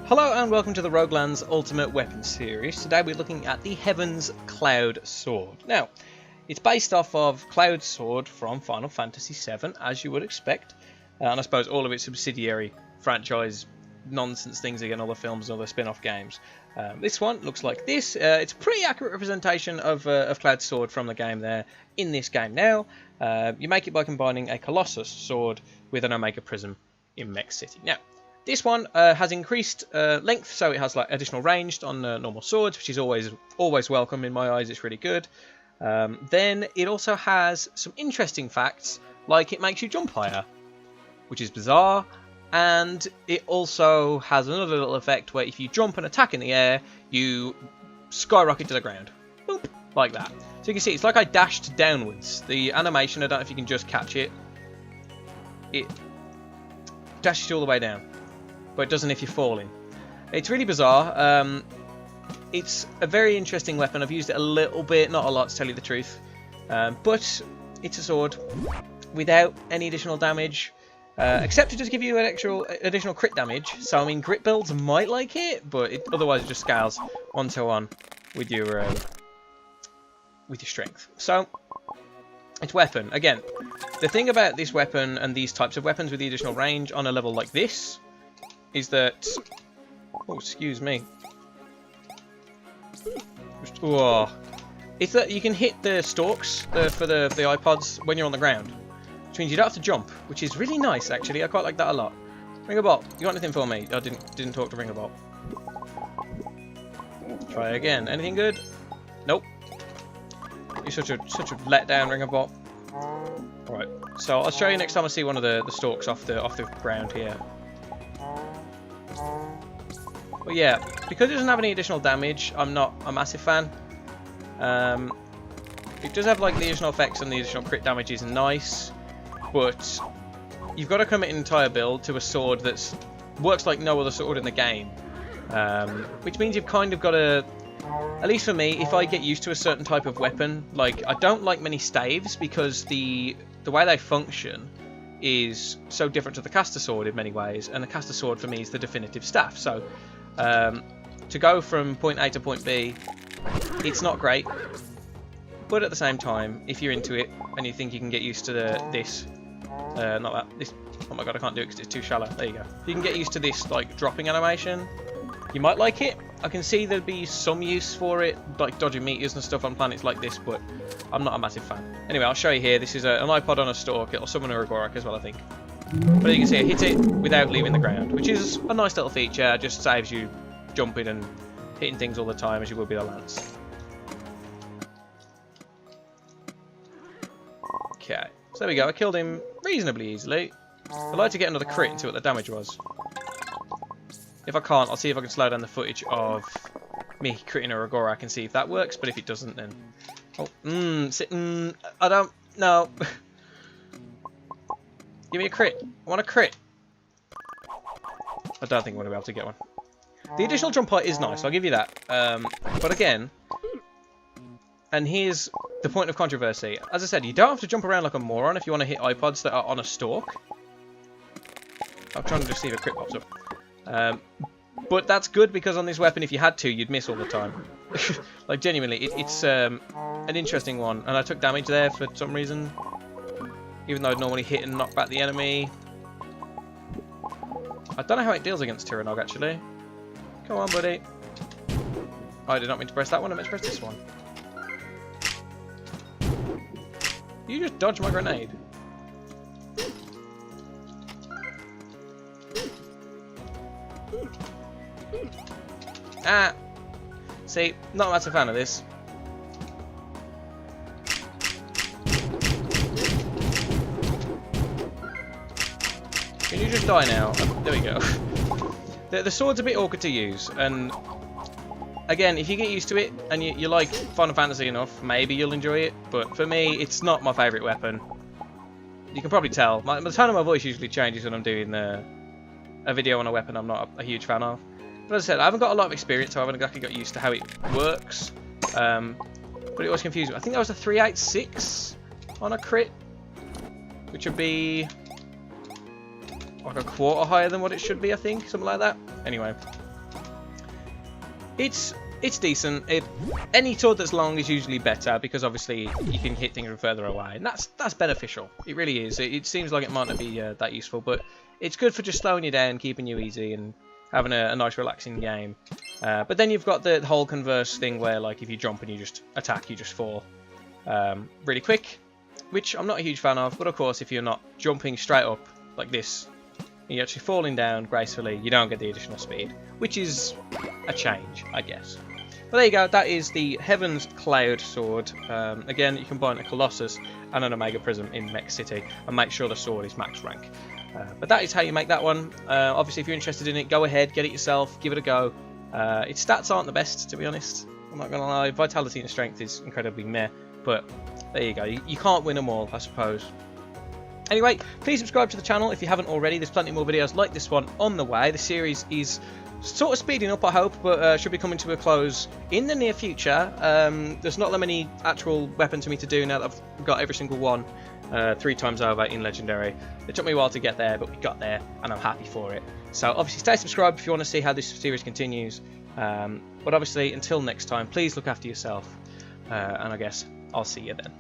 Hello and welcome to the RogueLands Ultimate Weapons series. Today we're looking at the Heaven's Cloud Sword. Now, it's based off of Cloud Sword from Final Fantasy VII, as you would expect. And I suppose all of its subsidiary franchise nonsense things again, all the films and all the spin-off games. This one looks like this. It's a pretty accurate representation of Cloud Sword from the game there in this game now. You make it by combining a Colossus sword with an Omega Prism in Mech City. Now, this one has increased length, so it has like additional range on normal swords, which is always welcome in my eyes. It's really good. Then it also has some interesting facts, like it makes you jump higher, which is bizarre. And it also has another little effect where if you jump and attack in the air, you skyrocket to the ground. Boop, like that. So you can see it's like I dashed downwards. The animation, I don't know if you can just catch it. It dashes you all the way down, but it doesn't if you're falling. It's really bizarre. It's a very interesting weapon. I've used it a little bit, not a lot to tell you the truth. But it's a sword without any additional damage. Except to just give you an additional crit damage. So I mean, crit builds might like it, but otherwise it just scales 1-to-1 with your strength. So its weapon. Again, the thing about this weapon and these types of weapons with the additional range on a level like this is that, oh, excuse me. It's that you can hit the stalks for the iPods when you're on the ground. Which means you don't have to jump, which is really nice actually. I quite like that a lot. Ringabot, you got anything for me? I didn't talk to Ringabot. Try again. Anything good? Nope. You're such a letdown, Ringabot. Alright, so I'll show you next time I see one of the stalks off the ground here. But yeah, because it doesn't have any additional damage, I'm not a massive fan. It does have like the additional effects and the additional crit damage is nice. But you've got to commit an entire build to a sword that works like no other sword in the game. Which means you've kind of got to, at least for me, if I get used to a certain type of weapon, like I don't like many staves because the way they function is so different to the caster sword in many ways, and the caster sword for me is the definitive staff. So to go from point A to point B, it's not great. But at the same time, if you're into it and you think you can get used to this. Oh my god, I can't do it because it's too shallow. There you go. If you can get used to this like dropping animation, you might like it. I can see there'd be some use for it, like dodging meteors and stuff on planets like this, but I'm not a massive fan. Anyway, I'll show you here. This is an iPod on a stalk. It'll summon a Rogorak as well, I think. But you can see it hits it without leaving the ground, which is a nice little feature. Just saves you jumping and hitting things all the time as you will be the lance. Okay. So there we go, I killed him reasonably easily. I'd like to get another crit and see what the damage was. If I can't, I'll see if I can slow down the footage of me critting a Rogorak and see if that works, but if it doesn't then... Oh, I don't... No. Give me a crit. I want a crit. I don't think I'm going to be able to get one. The additional jump height is nice, I'll give you that. But again... And here's the point of controversy. As I said, you don't have to jump around like a moron if you want to hit iPods that are on a stalk. I'm trying to just see if a crit pops up. But that's good because on this weapon, if you had to, you'd miss all the time. Like, genuinely, it's an interesting one. And I took damage there for some reason. Even though I'd normally hit and knock back the enemy. I don't know how it deals against Tyrannog, actually. Come on, buddy. Oh, I did not mean to press that one. I meant to press this one. You just dodged my grenade. Ah! See, not much a fan of this. Can you just die now? There we go. The sword's a bit awkward to use, and again, if you get used to it and you like Final Fantasy enough, maybe you'll enjoy it. But for me, it's not my favourite weapon. You can probably tell. The tone of my voice usually changes when I'm doing a video on a weapon I'm not a huge fan of. But as I said, I haven't got a lot of experience, so I haven't exactly got used to how it works. But it was confusing. I think that was a 386 on a crit, which would be like a quarter higher than what it should be, I think, something like that. Anyway, It's decent. Any sword that's long is usually better because obviously you can hit things from further away, and that's beneficial. It really is. It seems like it might not be that useful, but it's good for just slowing you down, keeping you easy, and having a nice relaxing game. But then you've got the whole converse thing where, like, if you jump and you just attack, you just fall really quick, which I'm not a huge fan of. But of course, if you're not jumping straight up like this, you're actually falling down gracefully, you don't get the additional speed, which is a change, I guess. But there you go, that is the Heaven's Cloud Sword. Again, you can buy a Colossus and an Omega Prism in Mech City, and make sure the sword is max rank. But that is how you make that one. Obviously, if you're interested in it, go ahead, get it yourself, give it a go. Its stats aren't the best, to be honest. I'm not going to lie, Vitality and Strength is incredibly meh, but there you go. You can't win them all, I suppose. Anyway, please subscribe to the channel if you haven't already. There's plenty more videos like this one on the way. The series is sort of speeding up, I hope, but should be coming to a close in the near future. There's not that many actual weapons for me to do now that I've got every single one 3 times over in Legendary. It took me a while to get there, but we got there, and I'm happy for it. So obviously stay subscribed if you want to see how this series continues. But obviously, until next time, please look after yourself, and I guess I'll see you then.